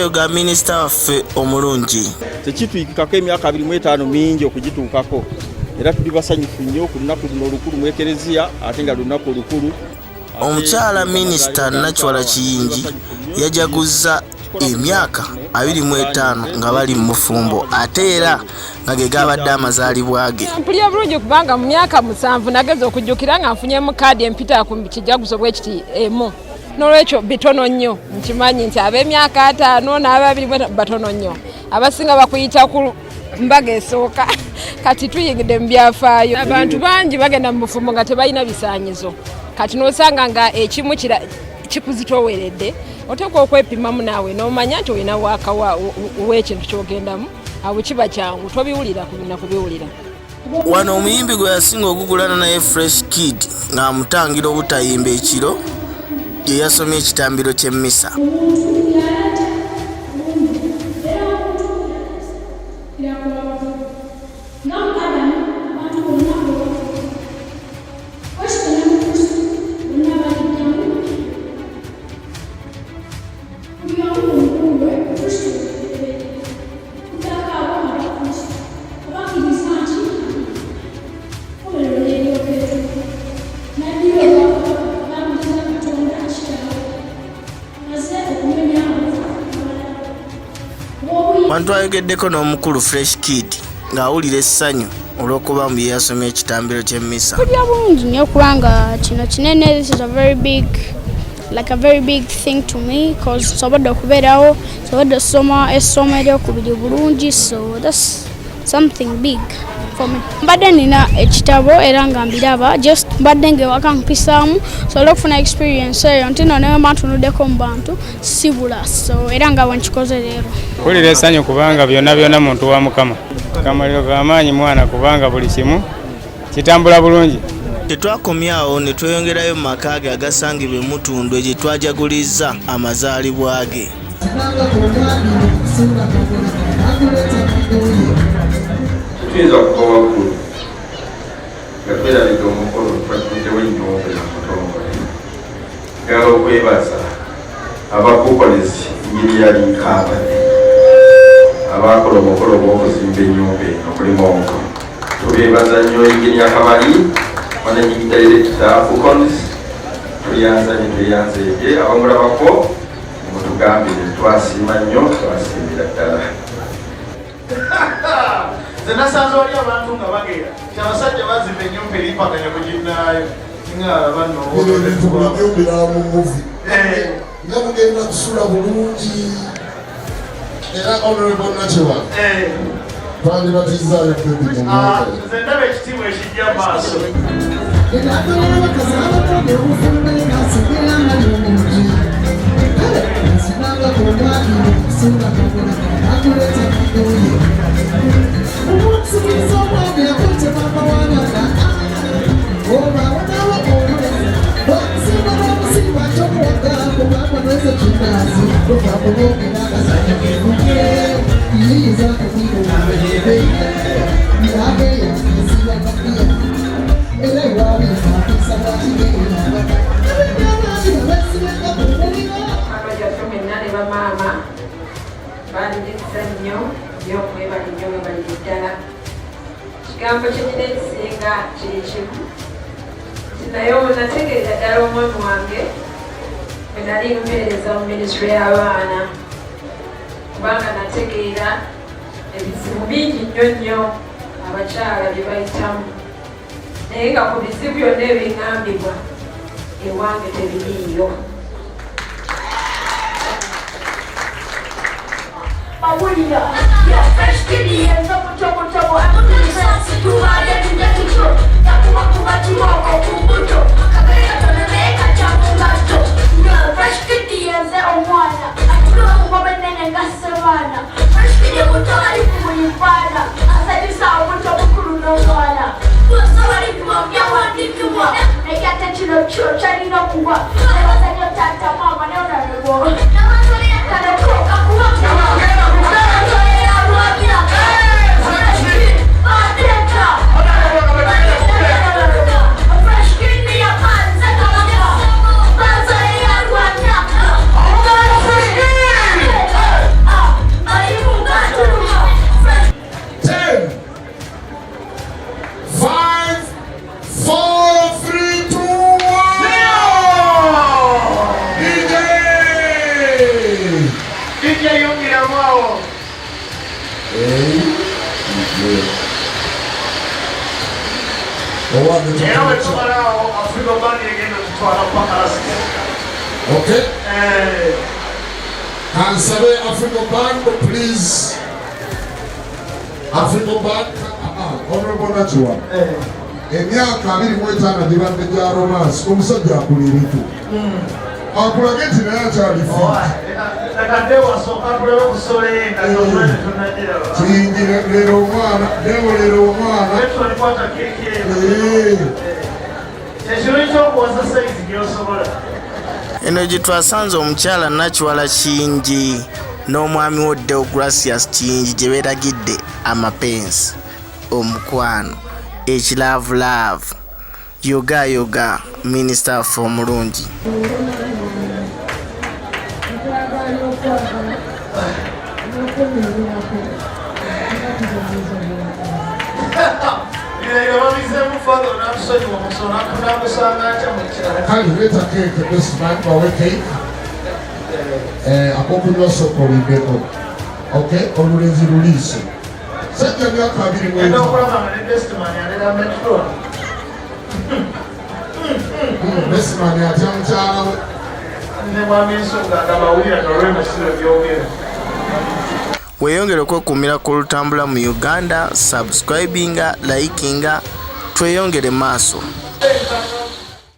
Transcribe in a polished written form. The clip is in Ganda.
Ayo ga minisita waffe omulungi. Tekituukikako emyaka 25 mingi okugituukako. Era tuli basanyufu nnyo ku lunaku luno olukulu mu Ekereziya ate nga lunaku olukulu. Omukyala minisita Nakiwala Kiyinji yajaguza emyaka 25 nga bali mu Mubufumbo ate era nga ge gabadde amazaalibwa ge. Mpulira bulungi kubanga mu myaka 7 nageze okujjukira nga nfunyemu kaadi empita ku kijaguzo bwekiti emu. N'olwekyo bitono nnyo nkimanyi nti ab'emyaka 5 n'ababiri batono nnyo. Abasinga bakuyita ku mbaga esooka kati tuyingidde mu byafaayo. Abantu bangi bagenda mu Mubufumbo nga tebalina bisaanyizo. Kati n'osanga nga ekimu kikuzitoweredde oteekwa okwepimamu naawe n'omanya nti olina waaka w'ekintu ky'ogendamu abo kiba kyangu tobiwulira kubina kubiwulira. Wano omuyimbi gwe yasinga okugulana naye Fresh Kid ng'amutangira obutayimba ekiro ye yasomye ekitambiro ky'emmisa. Abantu ayogeddeko n'omukulu Fresh Kid ng'awulira essanyu olw'okuba mu bye yasomye ekitambiro ky'emmisa. Kulya bulungi nnyo kubanga kino kinene, this is a very big thing to me because sobodde okubeerawo sobodde osoma essomo eryokubiri bulungi, so that's something big for me. Mbadde nina ekitabo era nga mbiraba just mbadde ng'ewaka mpisaamu so okufuna experience eyo nti no newe mantunuddeko mu bantu sibula, so era nga bwenkikoze leero mpulira essanyu kubanga byonna muntu wa Mukama. Kamaliro g'amaanyi mwana kubanga buli kimu kitambula bulungi. Tetwakomyawo ne tweyongerayo mu maka ge agasangibwa emutundu gye twajagulizza amazaalibwa ge. Tuyinza okuba waggulu nga twerabidde omukolo twatuddewo ennyombe nakutongole. Ngala okwebaza abakukolezi ngeri yali nkaabadde abakola omukolo gw'okuzimba ennyumba eno mulimu omukono. Tubeebaza nnyo engeri akabali managing director Fukons tuyanzeege abamulabako mutugambire twasiima nnyo twasiimira ddala. Zenasanze wali abantu nga bagera nti abasajja bazimba ennyumba eripaganya kuginnaayo nga bano olwobera mu muvi nga mugenda kusula bulungi era honorable Nakiwala twandibatizaayo nze ndaba ekitiibwa ekijja maaso. Kigambo kyennina ekisinga kiri kimu nti naye nategeeza ddala omwami wange bwe nali mpeereza mu minisitule y'abaana kubanga nategeera ebizibu bingi nnyo abakyala bye bayitamu naye nga ku bizibu byonna ebiŋŋambibwa ewange tebiriiyo. Awulira Fresh Kid yenza mutobotobo amutulisansi tubaye tujjakityo yakuba kuba kimoko ku mbuto akabeera toneneeka kyamugato Fresh Kid yenze omwana atulwa kugoba ennene nga ssebaana Fresh Kid muto ali ku bulifaana asanyusa omuto mukulu n'omwana bose bali kuba byawandiikibwa naye ate kino kyo kyalina okuba nebasajja taata maama neonalebo nabasoleyakalekoka kuba Fresh Okay. Can Sabe African Band, please? African Band, Honorable Nakiwala. Emyaka 25 gibadde gya romance omusajja akuliritu. Akulage nti naye akyalifu. Kiyinji leero omwana, lero omwana. Eno gye twasanze omukyala Nakiwala Kiyinji n'omwami wo Deogratius Kiyinji gye beeragidde amapensi, omukwano, ekilavulaavu, yoga minisita waffe omulungi. Kali leta cake this man bawe cake. Akokunywa sokolindeko. Okay, olulenzi luliise. Sajja myaka 25. Bestman atya mukyala we. Weeyongere okwekumira ku lutambula mu Uganda, subscribinga, likinga, tweyongere maaso.